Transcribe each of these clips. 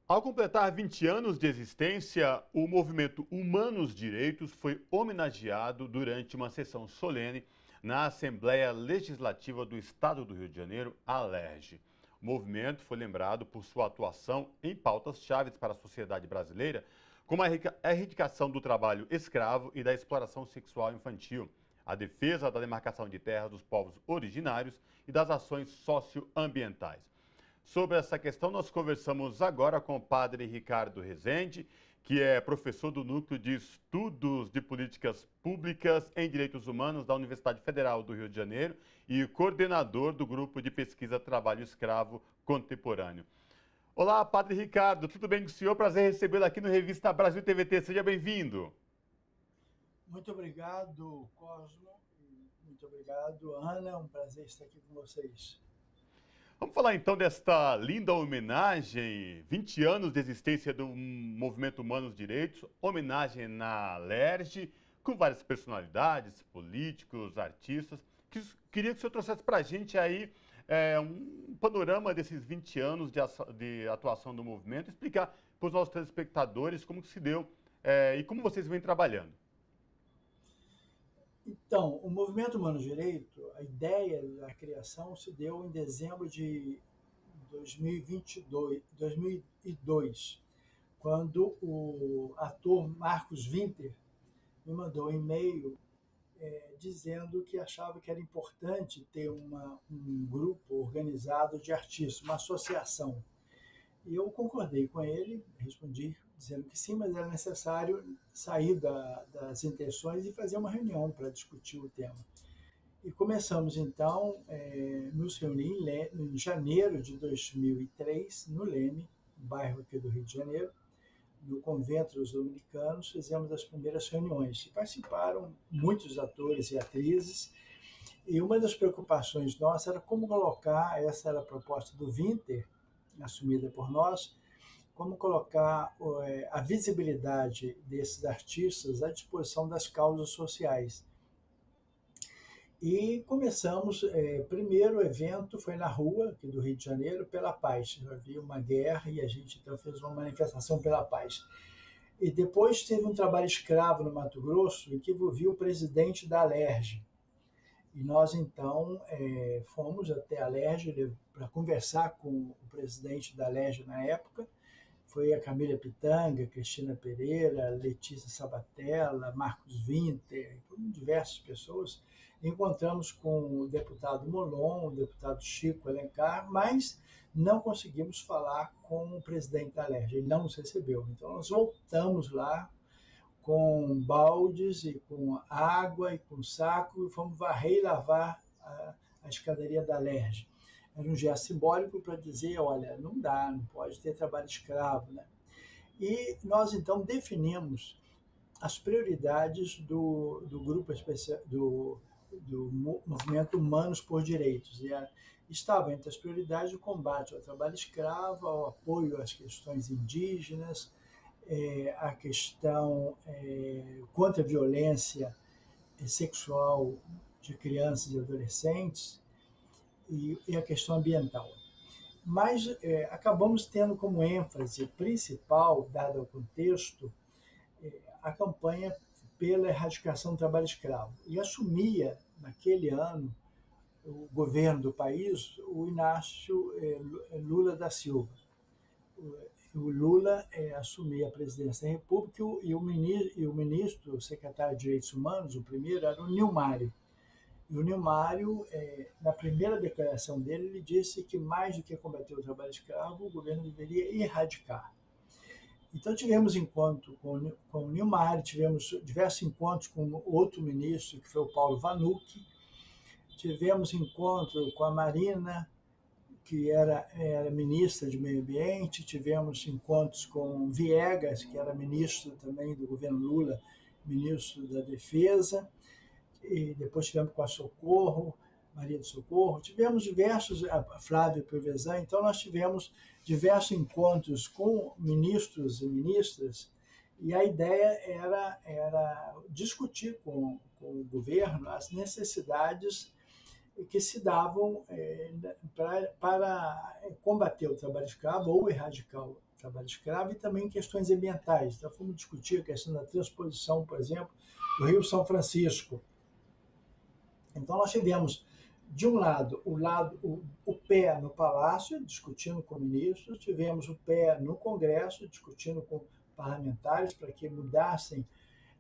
Ao completar 20 anos de existência, o movimento Humanos Direitos foi homenageado durante uma sessão solene na Assembleia Legislativa do Estado do Rio de Janeiro, a ALERJ. O movimento foi lembrado por sua atuação em pautas-chave para a sociedade brasileira, como a erradicação do trabalho escravo e da exploração sexual infantil, a defesa da demarcação de terras dos povos originários e das ações socioambientais. Sobre essa questão, nós conversamos agora com o padre Ricardo Rezende, que é professor do Núcleo de Estudos de Políticas Públicas em Direitos Humanos da Universidade Federal do Rio de Janeiro e coordenador do Grupo de Pesquisa Trabalho Escravo Contemporâneo. Olá, padre Ricardo, tudo bem com o senhor? Prazer recebê-lo aqui no Revista Brasil TVT. Seja bem-vindo. Muito obrigado, Cosmo. Muito obrigado, Ana. Um prazer estar aqui com vocês. Vamos falar então desta linda homenagem, 20 anos de existência do Movimento Humanos Direitos, homenagem na ALERJ, com várias personalidades, políticos, artistas. Queria que o senhor trouxesse para a gente aí um panorama desses 20 anos de atuação do movimento, explicar para os nossos telespectadores como que se deu e como vocês vêm trabalhando. Então, o Movimento Humanos Direito, a ideia da criação se deu em dezembro de 2002, quando o ator Marcos Winter me mandou um e-mail dizendo que achava que era importante ter um grupo organizado de artistas, uma associação. E eu concordei com ele, respondi dizendo que sim, mas era necessário sair das intenções e fazer uma reunião para discutir o tema. E começamos, então, nos reunir em janeiro de 2003, no Leme, bairro aqui do Rio de Janeiro, no Convento dos Dominicanos, fizemos as primeiras reuniões. E participaram muitos atores e atrizes, e uma das preocupações nossas era como colocar, essa era a proposta do Winter, assumida por nós, como colocar a visibilidade desses artistas à disposição das causas sociais. E começamos, primeiro evento foi na rua, aqui do Rio de Janeiro, pela paz. Havia uma guerra e a gente então fez uma manifestação pela paz. E depois teve um trabalho escravo no Mato Grosso, em que envolvia o presidente da ALERJ. E nós, então, fomos até a ALERJ para conversar com o presidente da ALERJ na época. Foi a Camila Pitanga, Cristina Pereira, Letícia Sabatella, Marcos Winter, diversas pessoas. Encontramos com o deputado Molon, o deputado Chico Alencar, mas não conseguimos falar com o presidente da ALERJ. Ele não nos recebeu. Então, nós voltamos lá com baldes e com água e com saco, e fomos varrer e lavar a escadaria da ALERJ. Era um gesto simbólico para dizer, olha, não dá, não pode ter trabalho escravo, né? E nós, então, definimos as prioridades do grupo especial, do Movimento Humanos por Direitos. E estava entre as prioridades o combate ao trabalho escravo, ao apoio às questões indígenas, a questão contra a violência sexual de crianças e adolescentes e a questão ambiental. Mas acabamos tendo como ênfase principal, dado o contexto, a campanha pela erradicação do trabalho escravo. E assumia, naquele ano, o governo do país, o Inácio Lula da Silva. O Lula assumia a presidência da República e o ministro, o secretário de Direitos Humanos, o primeiro, era o Nilmário. E o Nilmário, na primeira declaração dele, ele disse que mais do que combater o trabalho escravo, o governo deveria erradicar. Então tivemos encontro com o Nilmário, tivemos diversos encontros com outro ministro, que foi o Paulo Vanucci, tivemos encontro com a Marina, que era ministra de Meio Ambiente, tivemos encontros com Viegas, que era ministro também do governo Lula, ministro da Defesa, e depois tivemos com a Socorro, Maria do Socorro, tivemos diversos, a Flávia Prevezan, então nós tivemos diversos encontros com ministros e ministras, e a ideia era discutir com o governo as necessidades que se davam para combater o trabalho escravo ou trabalho escravo e também questões ambientais. Então, fomos discutir a questão da transposição, por exemplo, do Rio São Francisco. Então, nós tivemos, de um lado, o pé no Palácio, discutindo com ministros, tivemos o pé no Congresso, discutindo com parlamentares para que mudassem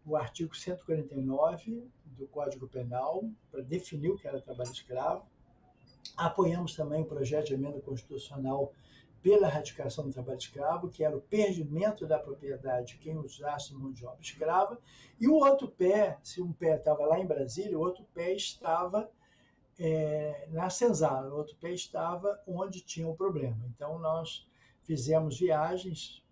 o artigo 149 do Código Penal, para definir o que era trabalho escravo. Apoiamos também o projeto de emenda constitucional pela erradicação do trabalho escravo, que era o perdimento da propriedade de quem usasse mão de obra escrava, e o outro pé, se um pé estava lá em Brasília, o outro pé estava na Senzala, o outro pé estava onde tinha o problema. Então, nós fizemos viagens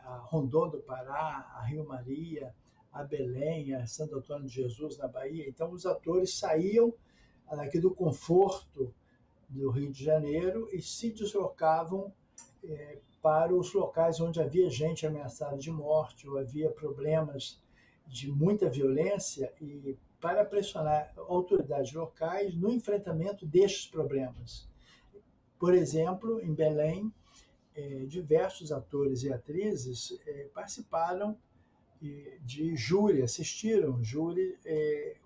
a Rondon do Pará, a Rio Maria, a Belém, a Santo Antônio de Jesus, na Bahia. Então, os atores saíam aqui do conforto do Rio de Janeiro e se deslocavam para os locais onde havia gente ameaçada de morte ou havia problemas de muita violência e para pressionar autoridades locais no enfrentamento destes problemas. Por exemplo, em Belém, diversos atores e atrizes participaram de júri, assistiram júri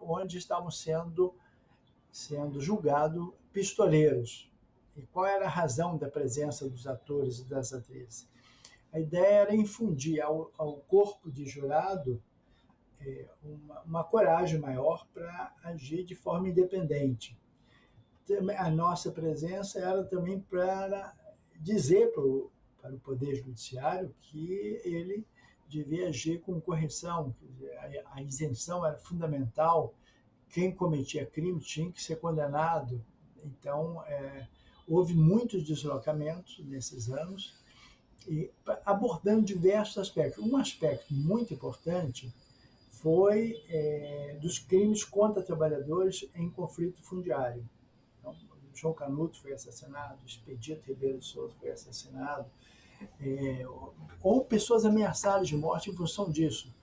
onde estavam sendo julgados pistoleiros. E qual era a razão da presença dos atores e das atrizes? A ideia era infundir ao corpo de jurado uma coragem maior para agir de forma independente. A nossa presença era também para dizer para o Poder Judiciário que ele devia agir com correção, a isenção era fundamental, quem cometia crime tinha que ser condenado. Então, houve muitos deslocamentos nesses anos, e abordando diversos aspectos. Um aspecto muito importante foi dos crimes contra trabalhadores em conflito fundiário. Então, João Canuto foi assassinado, Expedito Ribeiro de Souza foi assassinado, ou pessoas ameaçadas de morte em função disso.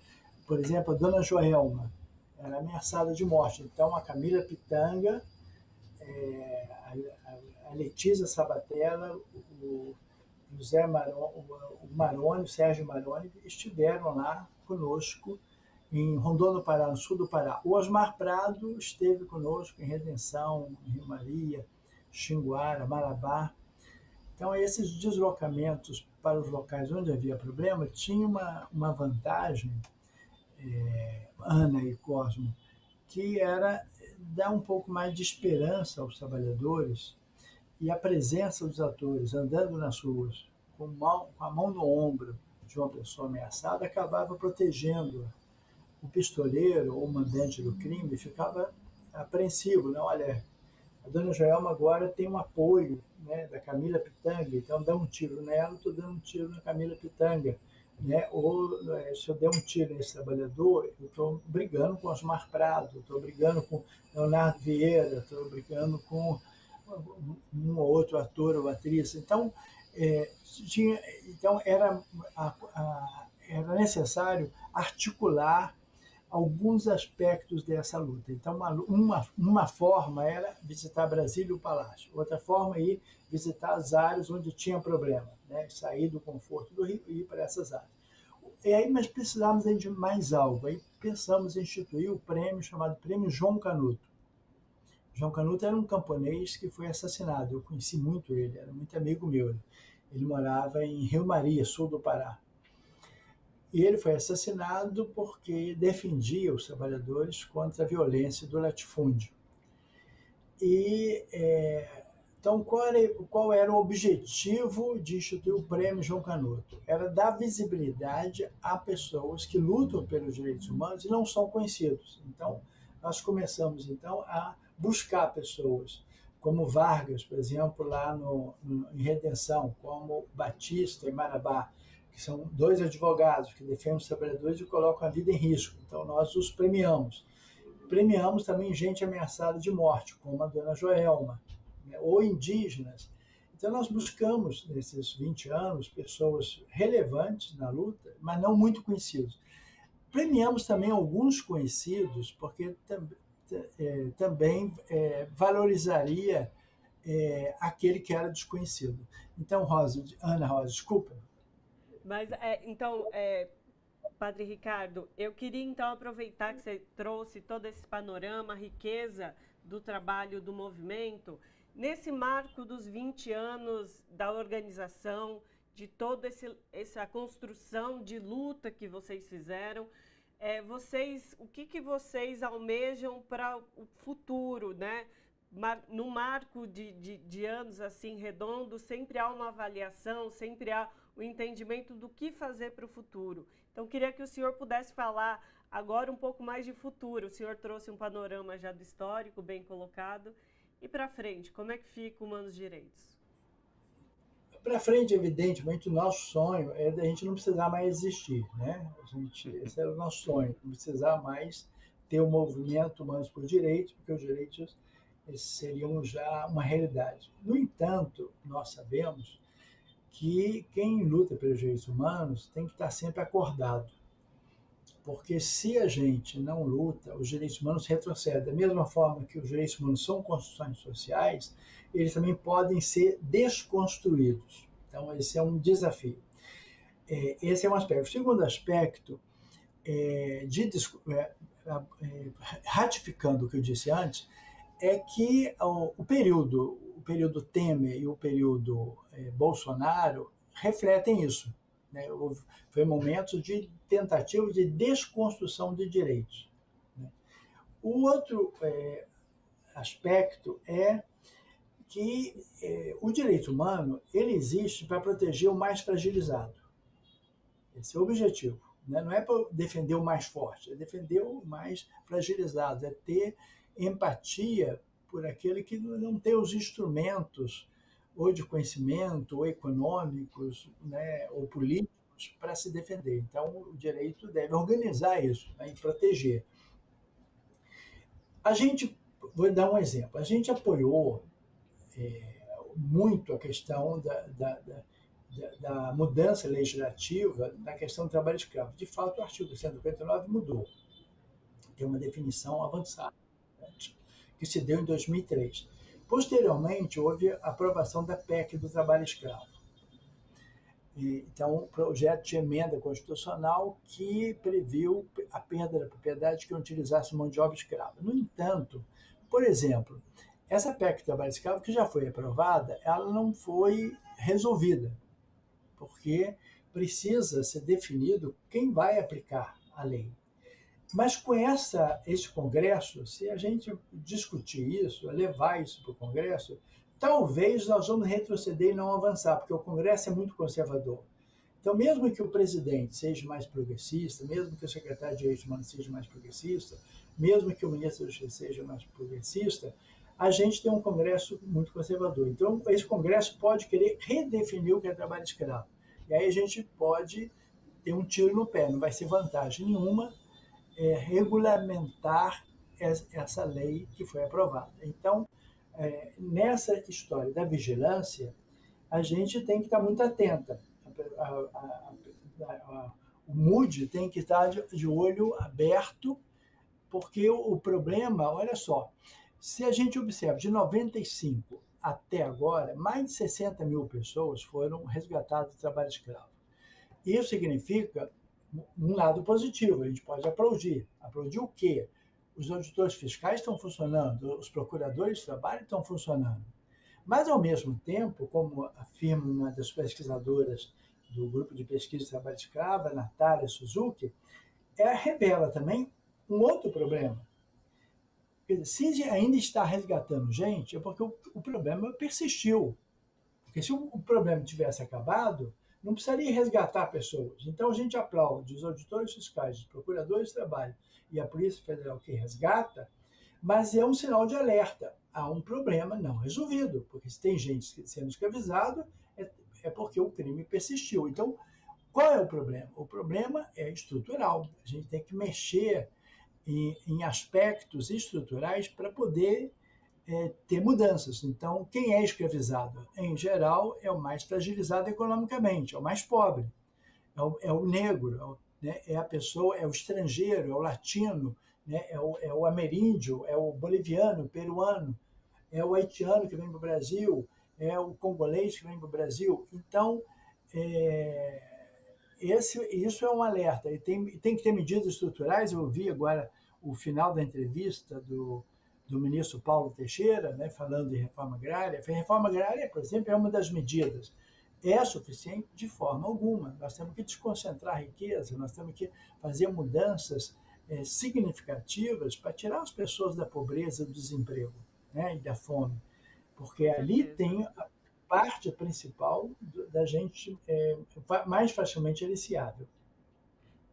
Por exemplo, a dona Joelma era ameaçada de morte. Então, a Camila Pitanga, a Letícia Sabatella, o José Maroni, o Sérgio Maroni, estiveram lá conosco em Rondon do Pará, no sul do Pará. O Osmar Prado esteve conosco em Redenção, em Rio Maria, Xinguara, Marabá. Então, esses deslocamentos para os locais onde havia problema tinham uma vantagem, Ana e Cosmo, que era dar um pouco mais de esperança aos trabalhadores, e a presença dos atores andando nas ruas com a mão no ombro de uma pessoa ameaçada acabava protegendo o pistoleiro ou o mandante do crime, ficava apreensivo, né? Olha, a dona Joelma agora tem um apoio, né, da Camila Pitanga, então dá um tiro nela, estou dando um tiro na Camila Pitanga. Né? Ou se eu der um tiro nesse trabalhador, eu estou brigando com Osmar Prado, estou brigando com Leonardo Vieira, estou brigando com um ou outro ator ou atriz. Então, era necessário articular alguns aspectos dessa luta. Então, uma forma era visitar Brasília e o Palácio, outra forma ir visitar as áreas onde tinha problema, né? Sair do conforto do Rio e ir para essas áreas. E aí, mas precisávamos de mais algo. Aí pensamos em instituir o prêmio chamado Prêmio João Canuto. João Canuto era um camponês que foi assassinado. Eu conheci muito ele, era muito amigo meu. Ele morava em Rio Maria, sul do Pará. E ele foi assassinado porque defendia os trabalhadores contra a violência do latifúndio. E, então, qual era o objetivo de instituir o Prêmio João Canuto? Era dar visibilidade a pessoas que lutam pelos direitos humanos e não são conhecidos. Então, nós começamos então a buscar pessoas como Vargas, por exemplo, lá em Redenção, como Batista em Marabá, que são dois advogados que defendem os trabalhadores e colocam a vida em risco. Então, nós os premiamos. Premiamos também gente ameaçada de morte, como a dona Joelma, né? Ou indígenas. Então, nós buscamos, nesses 20 anos, pessoas relevantes na luta, mas não muito conhecidos. Premiamos também alguns conhecidos, porque também valorizaria aquele que era desconhecido. Então, Ana Rosa, desculpa. Mas, Padre Ricardo, eu queria então aproveitar que você trouxe todo esse panorama, a riqueza do trabalho do movimento, nesse marco dos 20 anos da organização, de toda essa construção de luta que vocês fizeram. O que vocês almejam para o futuro, né? No marco de anos assim redondos, sempre há uma avaliação, sempre há o entendimento do que fazer para o futuro. Então, queria que o senhor pudesse falar agora um pouco mais de futuro. O senhor trouxe um panorama já do histórico, bem colocado. E para frente, como é que fica o Humanos Direitos? Para frente, evidentemente, o nosso sonho é da gente não precisar mais existir, né? Esse era o nosso sonho, não precisar mais ter o movimento Humanos por Direitos, porque os direitos seriam já uma realidade. No entanto, nós sabemos que quem luta pelos direitos humanos tem que estar sempre acordado, porque se a gente não luta, os direitos humanos retrocedem. Da mesma forma que os direitos humanos são construções sociais, eles também podem ser desconstruídos. Então, esse é um desafio. Esse é um aspecto. O segundo aspecto, ratificando o que eu disse antes, é que o período Temer e o período Bolsonaro refletem isso. Né? Foi momentos de tentativa de desconstrução de direitos. Né? O outro aspecto é que o direito humano ele existe para proteger o mais fragilizado. Esse é o objetivo. Né? Não é para defender o mais forte, é defender o mais fragilizado, é ter empatia por aquele que não tem os instrumentos ou de conhecimento, ou econômicos, né, ou políticos para se defender. Então, o direito deve organizar isso, né, e proteger. Vou dar um exemplo, a gente apoiou muito a questão da mudança legislativa na questão do trabalho escravo. De fato, o artigo 159 mudou. Tem uma definição avançada, né, que se deu em 2003. Posteriormente, houve a aprovação da PEC do trabalho escravo. Então, um projeto de emenda constitucional que previu a perda da propriedade de quem utilizasse mão de obra escrava. No entanto, por exemplo, essa PEC do trabalho escravo, que já foi aprovada, ela não foi resolvida, porque precisa ser definido quem vai aplicar a lei. Mas com esse Congresso, se a gente discutir isso, levar isso para o Congresso, talvez nós vamos retroceder e não avançar, porque o Congresso é muito conservador. Então, mesmo que o presidente seja mais progressista, mesmo que o secretário de Direitos Humanos seja mais progressista, mesmo que o ministro da Justiça seja mais progressista, a gente tem um Congresso muito conservador. Então, esse Congresso pode querer redefinir o que é trabalho escravo. E aí a gente pode ter um tiro no pé, não vai ser vantagem nenhuma regulamentar essa lei que foi aprovada. Então, nessa história da vigilância, a gente tem que estar muito atenta. O MUD tem que estar de olho aberto, porque o problema, olha só, se a gente observa, de 95 até agora, mais de 60 mil pessoas foram resgatadas do trabalho escravo. Isso significa um lado positivo, a gente pode aplaudir. Aplaudir o quê? Os auditores fiscais estão funcionando, os procuradores de trabalho estão funcionando. Mas, ao mesmo tempo, como afirma uma das pesquisadoras do Grupo de Pesquisa de Trabalho Escravo, a Natália Suzuki, revela também um outro problema. Se ainda está resgatando gente, é porque o problema persistiu. Porque se o problema tivesse acabado, não precisaria resgatar pessoas. Então, a gente aplaude os auditores fiscais, os procuradores de trabalho e a Polícia Federal que resgata, mas é um sinal de alerta. Há um problema não resolvido, porque se tem gente sendo escravizada, é porque o crime persistiu. Então, qual é o problema? O problema é estrutural. A gente tem que mexer em aspectos estruturais para poder ter mudanças. Então, quem é escravizado, em geral, é o mais fragilizado economicamente, é o mais pobre, é o negro, né? É a pessoa, é o estrangeiro, é o latino, né? É o ameríndio, é o boliviano, o peruano, é o haitiano que vem para o Brasil, é o congolês que vem para o Brasil. Então, isso é um alerta. E tem que ter medidas estruturais. Eu ouvi agora o final da entrevista do ministro Paulo Teixeira, né, falando de reforma agrária. A reforma agrária, por exemplo, é uma das medidas. É suficiente de forma alguma. Nós temos que desconcentrar a riqueza, nós temos que fazer mudanças significativas para tirar as pessoas da pobreza, do desemprego, né, e da fome. Porque ali tem a parte principal da gente mais facilmente aliciável.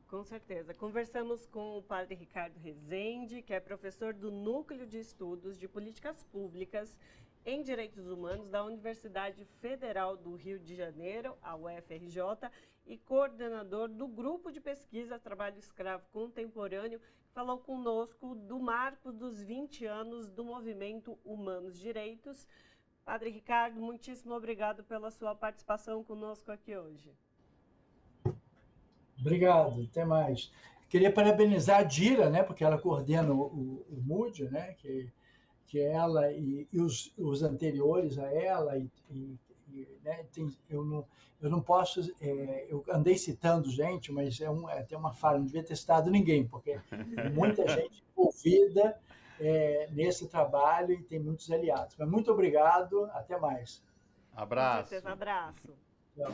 Com certeza. Conversamos com o padre Ricardo Rezende, que é professor do Núcleo de Estudos de Políticas Públicas em Direitos Humanos da Universidade Federal do Rio de Janeiro, a UFRJ, e coordenador do Grupo de Pesquisa Trabalho Escravo Contemporâneo, que falou conosco do marco dos 20 anos do movimento Humanos Direitos. Padre Ricardo, muitíssimo obrigado pela sua participação conosco aqui hoje. Obrigado, até mais. Queria parabenizar a Dira, né, porque ela coordena o MUD, né, que ela e os anteriores a ela, né, eu não posso, eu andei citando gente, mas tem uma falha, não devia ter citado ninguém, porque muita gente envolvida nesse trabalho e tem muitos aliados. Mas muito obrigado, até mais. Abraço. Com certeza, abraço. Tchau.